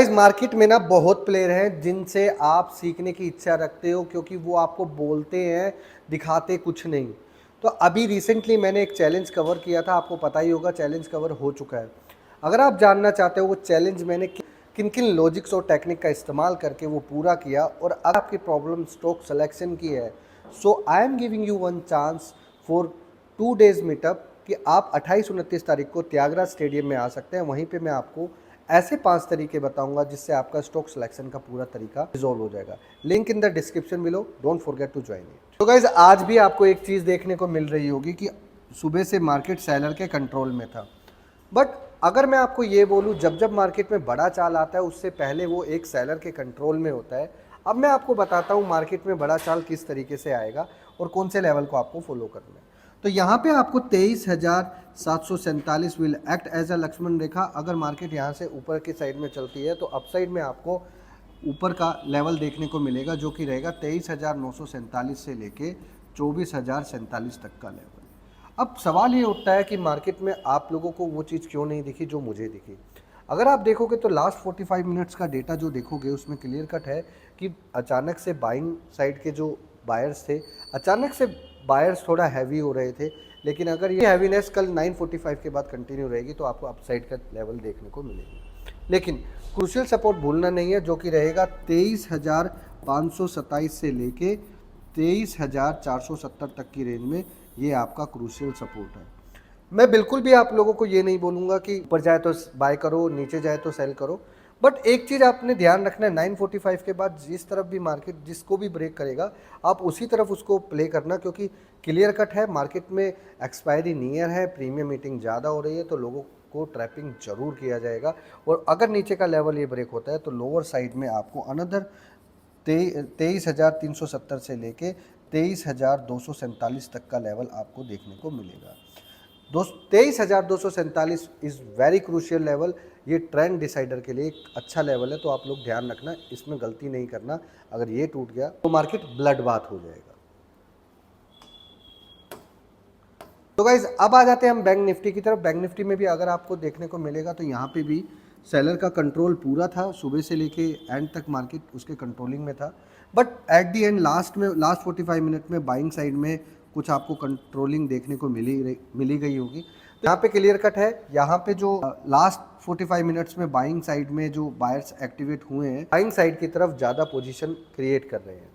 Guys market में ना बहुत प्लेयर हैं जिनसे आप सीखने की इच्छा रखते हो, क्योंकि वो आपको बोलते हैं, दिखाते कुछ नहीं। तो अभी रिसेंटली मैंने एक चैलेंज कवर किया था, आपको पता ही होगा चैलेंज कवर हो चुका है। अगर आप जानना चाहते हो वो चैलेंज मैंने किन किन लॉजिक्स और टेक्निक का इस्तेमाल करके वो पूरा किया और अगर आपकी प्रॉब्लम स्टॉक सिलेक्शन की है, so I am giving you one chance for 2 days meetup कि आप 28-29 तारीख को त्यागराज स्टेडियम में आ सकते हैं। वहीं पे मैं आपको ऐसे 5 तरीके बताऊंगा जिससे आपका स्टॉक सिलेक्शन का पूरा तरीका रिजॉल्व हो जाएगा। Link in the description below, don't forget to join it. तो गाइज आज भी आपको एक चीज़ देखने को मिल रही होगी कि सुबह से मार्केट सेलर के कंट्रोल में था, बट अगर मैं आपको ये बोलूँ जब जब मार्केट में बड़ा चाल आता है उससे पहले वो एक सेलर के कंट्रोल में होता है। अब मैं आपको बताता हूँ मार्केट में बड़ा चाल किस तरीके से आएगा और कौन से लेवल को आपको फॉलो करना है। तो यहाँ पे आपको 23,747 will act as a Lakshman rekha. अगर मार्केट यहाँ से ऊपर की साइड में चलती है तो अपसाइड में आपको ऊपर का लेवल देखने को मिलेगा जो कि रहेगा 23,947 से लेके 24,047 तक का लेवल। अब सवाल ये उठता है कि मार्केट में आप लोगों को वो चीज़ क्यों नहीं दिखी जो मुझे दिखी। अगर आप देखोगे तो लास्ट 45 मिनट्स का डेटा जो देखोगे उसमें क्लियर कट है कि अचानक से बाइंग साइड के जो बायर्स थे, अचानक से बायर्स थोड़ा हैवी हो रहे थे। लेकिन अगर ये हैवीनेस कल 9:45 के बाद कंटिन्यू रहेगी तो आपको अपसाइड का लेवल देखने को मिलेगी। लेकिन क्रूशियल सपोर्ट भूलना नहीं है जो कि रहेगा 23,527 से लेके 23,470 तक की रेंज में। ये आपका क्रूशियल सपोर्ट है। मैं बिल्कुल भी आप लोगों को ये नहीं बोलूँगा कि ऊपर जाए तो बाय करो, नीचे जाए तो सेल करो, बट एक चीज़ आपने ध्यान रखना है 9:45 के बाद जिस तरफ भी मार्केट जिसको भी ब्रेक करेगा आप उसी तरफ उसको प्ले करना, क्योंकि क्लियर कट है मार्केट में एक्सपायरी नियर है, प्रीमियम मीटिंग ज़्यादा हो रही है तो लोगों को ट्रैपिंग जरूर किया जाएगा। और अगर नीचे का लेवल ये ब्रेक होता है तो लोअर साइड में आपको अनदर 23,370 से लेके 23,247 तक का लेवल आपको देखने को मिलेगा। 23,247 इज़ वेरी क्रूशियल लेवल। ये ट्रेंड डिसाइडर के लिए एक अच्छा लेवल है, तो आप लोग ध्यान रखना, इसमें गलती नहीं करना। अगर ये टूट गया तो मार्केट ब्लड बाथ हो जाएगा। तो गाइज अब आ जाते हैं हम बैंक निफ्टी की तरफ। बैंक निफ्टी में भी अगर आपको देखने को मिलेगा तो यहाँ पे भी सेलर का कंट्रोल पूरा था, सुबह से लेके एंड तक मार्केट उसके कंट्रोलिंग में था। But at the and last 45 minute में बाइंग साइड में कुछ आपको कंट्रोलिंग देखने को मिली गई होगी। तो यहाँ पे क्लियर कट है, यहाँ पे जो लास्ट 45 मिनट्स में बाइंग साइड में जो बायर्स एक्टिवेट हुए हैं बाइंग साइड की तरफ ज़्यादा पोजीशन क्रिएट कर रहे हैं।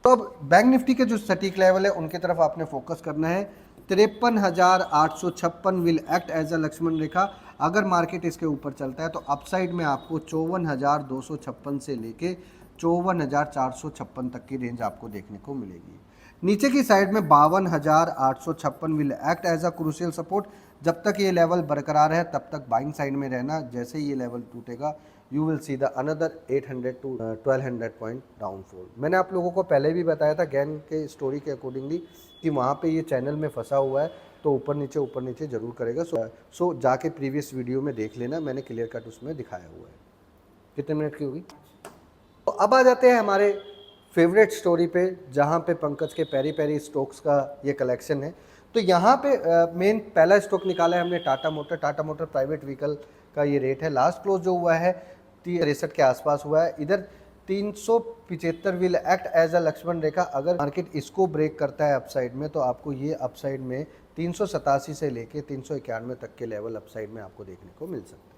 तो अब बैंक निफ्टी के जो सटीक लेवल है उनकी तरफ आपने फोकस करना है। 53,856 will act as a Lakshman rekha. अगर मार्केट इसके ऊपर चलता है तो अपसाइड में आपको 54,256 से लेके 54,456 तक की रेंज आपको देखने को मिलेगी। नीचे की साइड में 52,856 will act as a crucial support. जब तक ये लेवल बरकरार है तब तक बाइंग साइड में रहना। जैसे ये लेवल टूटेगा you will see the another 800 to 1200 point downfall. मैंने आप लोगों को पहले भी बताया था गैन के स्टोरी के अकॉर्डिंगली कि वहाँ पे ये चैनल में फंसा हुआ है तो ऊपर नीचे जरूर करेगा। सो जाके प्रीवियस वीडियो में देख लेना, मैंने क्लियर कट उसमें दिखाया हुआ है। कितने मिनट की होगी? तो अब आ जाते हैं हमारे फेवरेट स्टोरी पे, जहाँ पे पंकज के पेरी पेरी स्टॉक्स का ये कलेक्शन है। तो यहाँ पे मेन पहला स्टॉक निकाला है हमने Tata motor. Tata motor private vehicle का ये रेट है। लास्ट क्लोज जो हुआ है 63 के आसपास हुआ है। इधर 375 will act as a Lakshman rekha. अगर मार्केट इसको ब्रेक करता है अपसाइड में तो आपको ये अपसाइड में 387 से लेके 391 तक के लेवल अपसाइड में आपको देखने को मिल सकते हैं।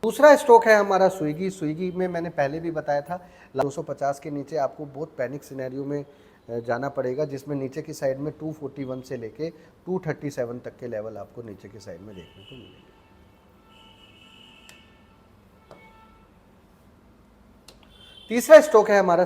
दूसरा स्टॉक है हमारा स्विगी। स्विगी में मैंने पहले भी बताया था 250 के नीचे आपको बहुत पैनिक सिनेरियो में जाना पड़ेगा, जिसमें नीचे की साइड में 241 से लेके 237 तक के लेवल आपको नीचे की साइड में देखने को मिलेंगे। तीसरा स्टॉक है हमारा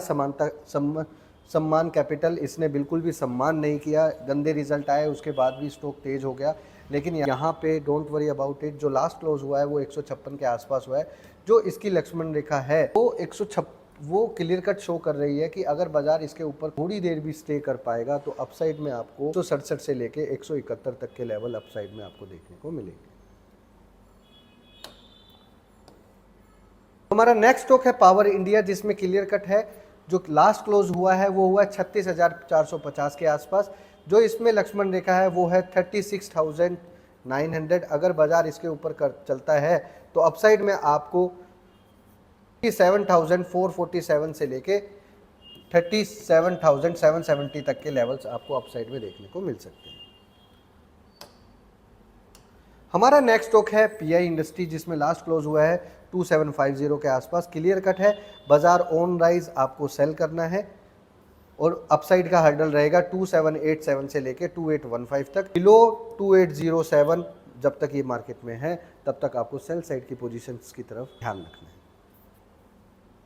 सम्मान कैपिटल। इसने बिल्कुल भी सम्मान नहीं किया, गंदे रिजल्ट आए उसके बाद भी स्टॉक तेज हो गया। लेकिन यहाँ पे डोंट वरी अबाउट इट, जो लास्ट क्लोज हुआ है वो 156 के आसपास हुआ है। जो इसकी लक्ष्मण रेखा है वो 156 वो क्लियर कट शो कर रही है कि अगर बाजार इसके ऊपर थोड़ी देर भी स्टे कर पाएगा तो अपसाइड में आपको 167 से लेके 171 तक के लेवल अपसाइड में आपको देखने को मिलेंगे। हमारा नेक्स्ट स्टॉक है पावर इंडिया, जिसमें क्लियर कट है जो लास्ट क्लोज हुआ है वो हुआ 36,450 के आसपास। जो इसमें लक्ष्मण रेखा है वो है 36,000 900। अगर बाजार इसके ऊपर चलता है तो अपसाइड में आपको 37,447 से लेके 37,770 तक के लेवल्स आपको अपसाइड में देखने को मिल सकते हैं। हमारा नेक्स्ट स्टॉक है पीआई इंडस्ट्री, जिसमें लास्ट क्लोज हुआ है 2750 के आसपास। क्लियर कट है, बाजार ऑन राइज आपको सेल करना है और अपसाइड का हर्डल रहेगा 2787 से लेके 2815 तक। बिलो 2807 जब तक ये मार्केट में है तब तक आपको सेल साइड की पोजीशंस की तरफ ध्यान रखना है।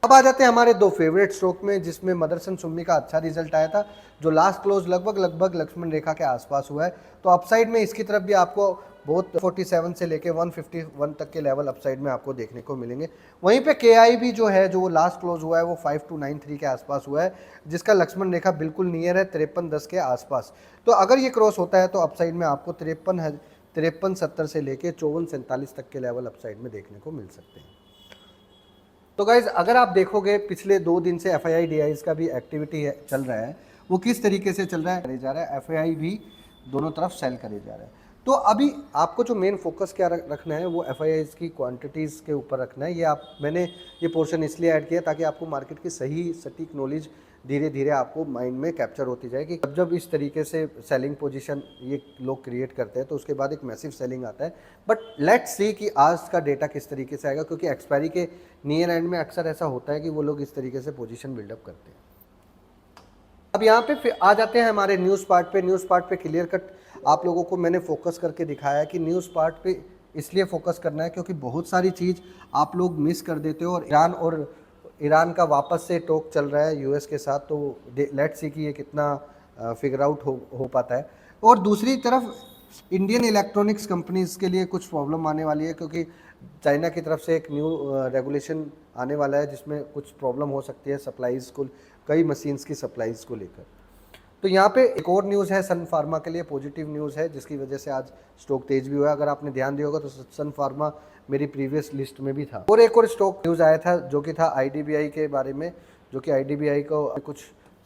अब आ जाते हैं हमारे दो फेवरेट स्टॉक में, जिसमें मदरसन सुम्मी का अच्छा रिजल्ट आया था, जो लास्ट क्लोज लगभग लक्ष्मण रेखा के आसपास हुआ है। तो अपसाइड में इसकी तरफ भी आपको बहुत 47 से लेके 151 तक के लेवल अपसाइड में आपको देखने को मिलेंगे। वहीं पे केआई भी जो है, जो वो लास्ट क्लोज हुआ है, वो 5293 के आसपास हुआ है, जिसका लक्ष्मण रेखा बिल्कुल नियर है 5310 के आसपास। तो अगर ये क्रॉस होता है तो अपसाइड में आपको 5370 से लेके 5447 तक के लेवल अपसाइड में देखने को मिल सकते हैं। तो गाइज अगर आप देखोगे पिछले 2 दिन से एफआईआई डीआईज का भी एक्टिविटी चल रहा है, वो किस तरीके से चल रहा है, करे जा रहा है, एफआईआई भी दोनों तरफ सेल करे जा रहा है। तो अभी आपको जो मेन फोकस क्या रखना है वो एफआईआईज की क्वांटिटीज़ के ऊपर रखना है। मैंने ये पोर्शन इसलिए ऐड किया ताकि आपको मार्केट की सही सटीक नॉलेज धीरे धीरे आपको माइंड में कैप्चर होती जाए कि जब इस तरीके से सेलिंग पोजीशन ये लोग क्रिएट करते हैं तो उसके बाद एक मैसिव सेलिंग आता है। बट लेट्स सी कि आज का डेटा किस तरीके से आएगा, क्योंकि एक्सपायरी के नियर एंड में अक्सर ऐसा होता है कि वो लोग इस तरीके से पोजीशन बिल्डअप करते हैं। अब यहाँ पे आ जाते हैं हमारे न्यूज़ पार्ट पे। न्यूज़ पार्ट पे क्लियर कट आप लोगों को मैंने फोकस करके दिखाया है कि न्यूज़ पार्ट पे इसलिए फोकस करना है क्योंकि बहुत सारी चीज़ आप लोग मिस कर देते हो। और ईरान का वापस से टॉक चल रहा है यूएस के साथ, तो लेट्स सी कि ये कितना फिगर आउट हो पाता है। और दूसरी तरफ इंडियन इलेक्ट्रॉनिक्स कंपनीज़ के लिए कुछ प्रॉब्लम आने वाली है, क्योंकि चाइना की तरफ से एक न्यू रेगुलेशन आने वाला है जिसमें कुछ प्रॉब्लम हो सकती है सप्लाईज़ को, कई मशीन्स की सप्लाईज़ को लेकर। तो यहाँ पे एक और न्यूज़ है सन फार्मा के लिए, पॉजिटिव न्यूज़ है, जिसकी वजह से आज स्टॉक तेज भी हुआ। अगर आपने ध्यान दिया होगा तो सन फार्मा मेरी प्रीवियस लिस्ट में भी था। और एक और स्टॉक न्यूज़ आया था जो कि था आईडीबीआई के बारे में, जो कि आईडीबीआई को कुछ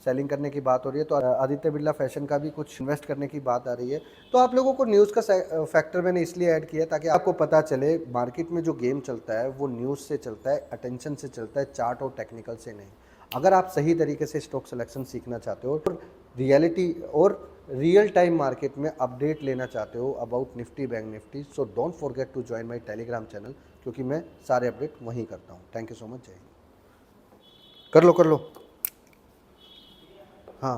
सेलिंग करने की बात हो रही है। तो आदित्य बिरला फैशन का भी कुछ इन्वेस्ट करने की बात आ रही है। तो आप लोगों को न्यूज़ का फैक्टर मैंने इसलिए ऐड किया ताकि आपको पता चले मार्केट में जो गेम चलता है वो न्यूज़ से चलता है, अटेंशन से चलता है, चार्ट और टेक्निकल से नहीं। अगर आप सही तरीके से स्टॉक सिलेक्शन सीखना चाहते हो और रियलिटी और रियल टाइम मार्केट में अपडेट लेना चाहते हो about Nifty bank Nifty, so don't forget to join my Telegram channel, क्योंकि मैं सारे अपडेट वहीं करता हूँ। Thank you so much. जय हिंद। कर लो हाँ।